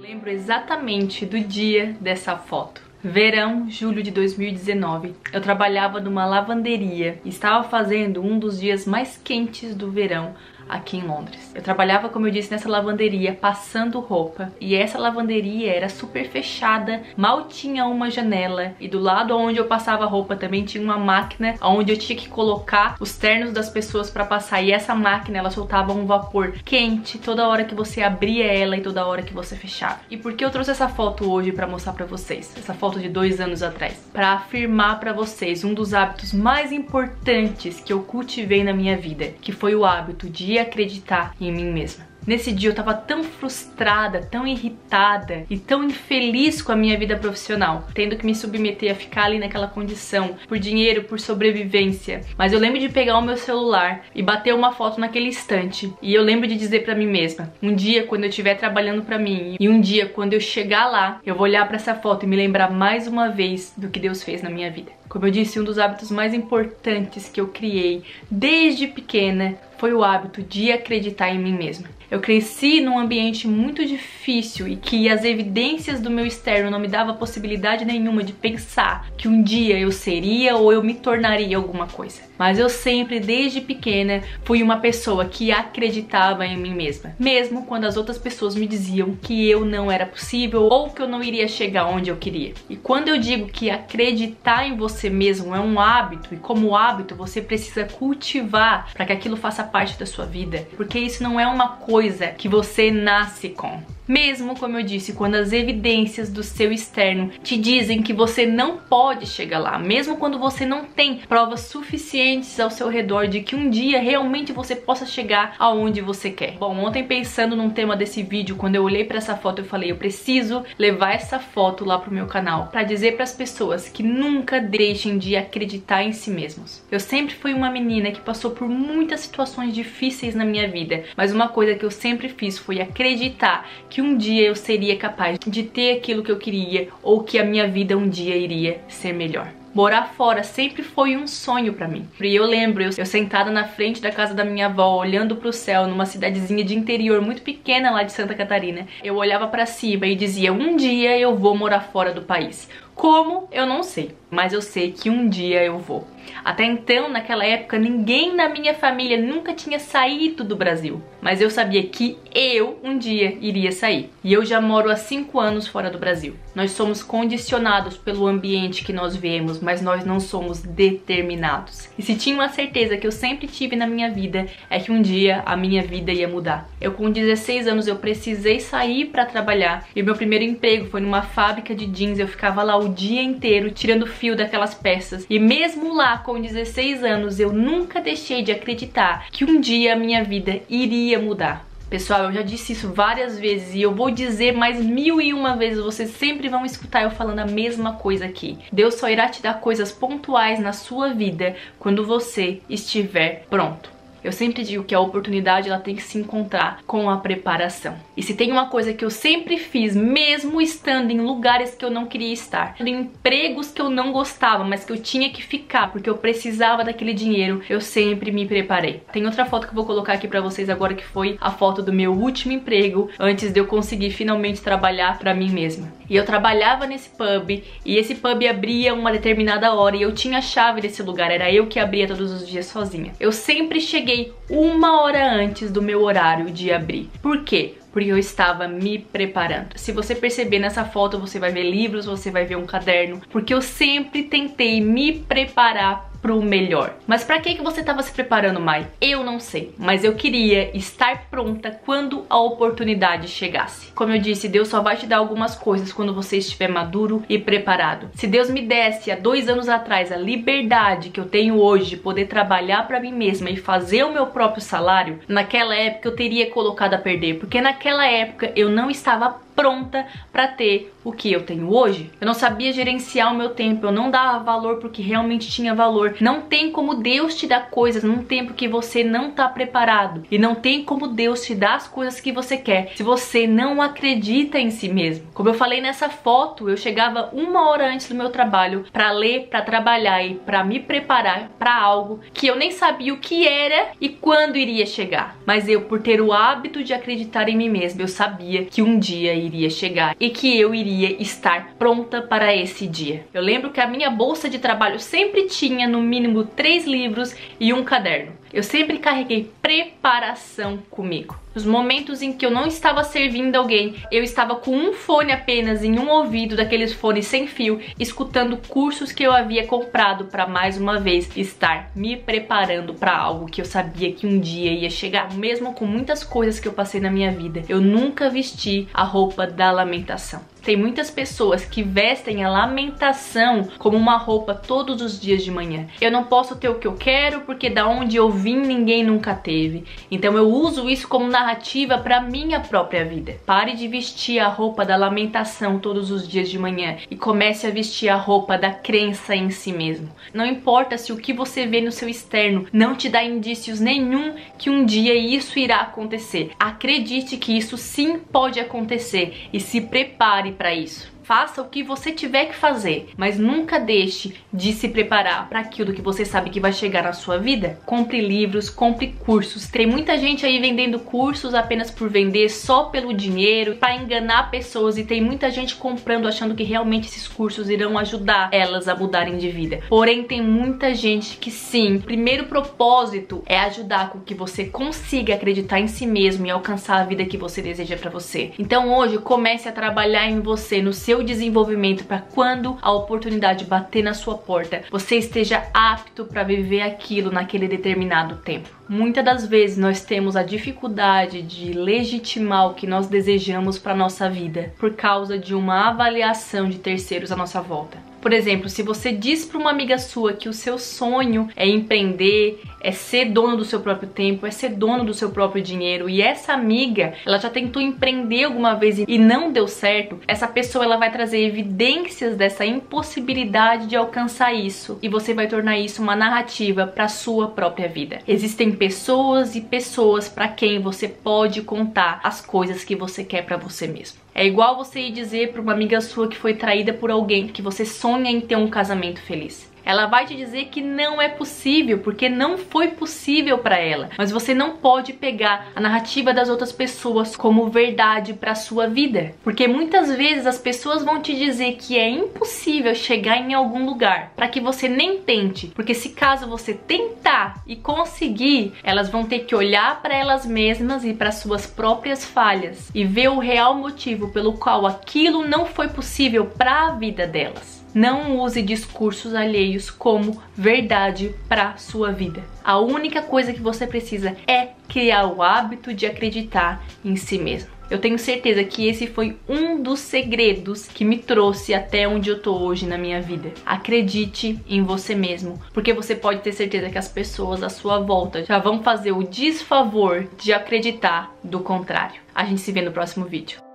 Lembro exatamente do dia dessa foto. Verão, julho de 2019. Eu trabalhava numa lavanderia e estava fazendo um dos dias mais quentes do verão aqui em Londres. Eu trabalhava, como eu disse, nessa lavanderia passando roupa, e essa lavanderia era super fechada, mal tinha uma janela, e do lado onde eu passava roupa também tinha uma máquina onde eu tinha que colocar os ternos das pessoas para passar, e essa máquina ela soltava um vapor quente toda hora que você abria ela e toda hora que você fechava. E por que eu trouxe essa foto hoje para mostrar para vocês? Essa foto de 2 anos atrás, para afirmar para vocês um dos hábitos mais importantes que eu cultivei na minha vida, que foi o hábito de acreditar em mim mesma. Nesse dia eu tava tão frustrada, tão irritada e tão infeliz com a minha vida profissional, tendo que me submeter a ficar ali naquela condição, por dinheiro, por sobrevivência. Mas eu lembro de pegar o meu celular e bater uma foto naquele instante. E eu lembro de dizer pra mim mesma, um dia quando eu estiver trabalhando pra mim, e um dia quando eu chegar lá, eu vou olhar pra essa foto e me lembrar mais uma vez do que Deus fez na minha vida. Como eu disse, um dos hábitos mais importantes que eu criei desde pequena foi o hábito de acreditar em mim mesma. Eu cresci num ambiente muito difícil e que as evidências do meu externo não me davam possibilidade nenhuma de pensar que um dia eu seria ou eu me tornaria alguma coisa. Mas eu sempre, desde pequena, fui uma pessoa que acreditava em mim mesma. Mesmo quando as outras pessoas me diziam que eu não era possível ou que eu não iria chegar onde eu queria. E quando eu digo que acreditar em você mesmo é um hábito, e como hábito você precisa cultivar para que aquilo faça parte da sua vida, porque isso não é uma coisa que você nasce com. Mesmo, como eu disse, quando as evidências do seu externo te dizem que você não pode chegar lá, mesmo quando você não tem provas suficientes ao seu redor de que um dia realmente você possa chegar aonde você quer. Bom, ontem pensando num tema desse vídeo, quando eu olhei para essa foto, eu falei, eu preciso levar essa foto lá pro meu canal para dizer para as pessoas que nunca deixem de acreditar em si mesmos. Eu sempre fui uma menina que passou por muitas situações difíceis na minha vida, mas uma coisa que eu sempre fiz foi acreditar que um dia eu seria capaz de ter aquilo que eu queria, ou que a minha vida um dia iria ser melhor. Morar fora sempre foi um sonho pra mim. E eu lembro, eu sentada na frente da casa da minha avó, olhando pro céu, numa cidadezinha de interior muito pequena lá de Santa Catarina. Eu olhava pra cima e dizia, um dia eu vou morar fora do país. Como? Eu não sei, mas eu sei que um dia eu vou. Até então, naquela época, ninguém na minha família nunca tinha saído do Brasil. Mas eu sabia que eu, um dia, iria sair. E eu já moro há 5 anos fora do Brasil. Nós somos condicionados pelo ambiente que nós vemos, mas nós não somos determinados. E se tinha uma certeza que eu sempre tive na minha vida, é que um dia a minha vida ia mudar. Eu, com 16 anos, eu precisei sair para trabalhar. E o meu primeiro emprego foi numa fábrica de jeans. Eu ficava lá o dia inteiro tirando fio daquelas peças. E mesmo lá, com 16 anos, eu nunca deixei de acreditar que um dia a minha vida iria mudar. Pessoal, eu já disse isso várias vezes e eu vou dizer mais 1001 vezes, vocês sempre vão escutar eu falando a mesma coisa aqui. Deus só irá te dar coisas pontuais na sua vida quando você estiver pronto. Eu sempre digo que a oportunidade ela tem que se encontrar com a preparação. E se tem uma coisa que eu sempre fiz, mesmo estando em lugares que eu não queria estar, em empregos que eu não gostava, mas que eu tinha que ficar porque eu precisava daquele dinheiro, eu sempre me preparei. Tem outra foto que eu vou colocar aqui pra vocês agora, que foi a foto do meu último emprego, antes de eu conseguir finalmente trabalhar pra mim mesma. E eu trabalhava nesse pub, e esse pub abria uma determinada hora, e eu tinha a chave desse lugar, era eu que abria todos os dias sozinha. Eu sempre cheguei 1 hora antes do meu horário de abrir. Por quê? Porque eu estava me preparando. Se você perceber nessa foto, você vai ver livros, você vai ver um caderno, porque eu sempre tentei me preparar pro melhor. Mas pra que você estava se preparando, Mai? Eu não sei, mas eu queria estar pronta quando a oportunidade chegasse. Como eu disse, Deus só vai te dar algumas coisas quando você estiver maduro e preparado. Se Deus me desse há 2 anos atrás a liberdade que eu tenho hoje de poder trabalhar pra mim mesma e fazer o meu próprio salário, naquela época eu teria colocado a perder, porque naquela época eu não estava pronta para ter o que eu tenho hoje. Eu não sabia gerenciar o meu tempo, eu não dava valor porque realmente tinha valor. Não tem como Deus te dar coisas num tempo que você não tá preparado. E não tem como Deus te dar as coisas que você quer se você não acredita em si mesmo. Como eu falei nessa foto, eu chegava 1 hora antes do meu trabalho para ler, para trabalhar e para me preparar para algo que eu nem sabia o que era e quando iria chegar. Mas eu, por ter o hábito de acreditar em mim mesma, eu sabia que um dia iria chegar e que eu iria estar pronta para esse dia. Eu lembro que a minha bolsa de trabalho sempre tinha no mínimo 3 livros e um caderno. Eu sempre carreguei preparação comigo. Nos momentos em que eu não estava servindo alguém, eu estava com um fone apenas em um ouvido, daqueles fones sem fio, escutando cursos que eu havia comprado para mais uma vez estar me preparando para algo que eu sabia que um dia ia chegar. Mesmo com muitas coisas que eu passei na minha vida, eu nunca vesti a roupa da lamentação. Tem muitas pessoas que vestem a lamentação como uma roupa todos os dias de manhã. Eu não posso ter o que eu quero porque da onde eu vim ninguém nunca teve. Então eu uso isso como narrativa para minha própria vida. Pare de vestir a roupa da lamentação todos os dias de manhã e comece a vestir a roupa da crença em si mesmo. Não importa se o que você vê no seu externo não te dá indícios nenhum que um dia isso irá acontecer. Acredite que isso sim pode acontecer e se prepare para isso. Faça o que você tiver que fazer, mas nunca deixe de se preparar para aquilo que você sabe que vai chegar na sua vida. Compre livros, compre cursos. Tem muita gente aí vendendo cursos apenas por vender, só pelo dinheiro, para enganar pessoas, e tem muita gente comprando achando que realmente esses cursos irão ajudar elas a mudarem de vida. Porém, tem muita gente que sim, o primeiro propósito é ajudar com que você consiga acreditar em si mesmo e alcançar a vida que você deseja para você. Então hoje comece a trabalhar em você, no seu desenvolvimento, para quando a oportunidade bater na sua porta, você esteja apto para viver aquilo naquele determinado tempo. Muitas das vezes nós temos a dificuldade de legitimar o que nós desejamos para nossa vida por causa de uma avaliação de terceiros à nossa volta. Por exemplo, se você diz para uma amiga sua que o seu sonho é empreender, é ser dono do seu próprio tempo, é ser dono do seu próprio dinheiro, e essa amiga, ela já tentou empreender alguma vez e não deu certo, essa pessoa ela vai trazer evidências dessa impossibilidade de alcançar isso, e você vai tornar isso uma narrativa para sua própria vida. Existem pessoas e pessoas para quem você pode contar as coisas que você quer para você mesmo. É igual você ir dizer para uma amiga sua que foi traída por alguém que você sonha em ter um casamento feliz. Ela vai te dizer que não é possível, porque não foi possível para ela. Mas você não pode pegar a narrativa das outras pessoas como verdade para sua vida. Porque muitas vezes as pessoas vão te dizer que é impossível chegar em algum lugar, para que você nem tente. Porque se caso você tentar e conseguir, elas vão ter que olhar para elas mesmas e para suas próprias falhas e ver o real motivo pelo qual aquilo não foi possível para a vida delas. Não use discursos alheios como verdade para sua vida. A única coisa que você precisa é criar o hábito de acreditar em si mesmo. Eu tenho certeza que esse foi um dos segredos que me trouxe até onde eu tô hoje na minha vida. Acredite em você mesmo, porque você pode ter certeza que as pessoas à sua volta já vão fazer o desfavor de acreditar do contrário. A gente se vê no próximo vídeo.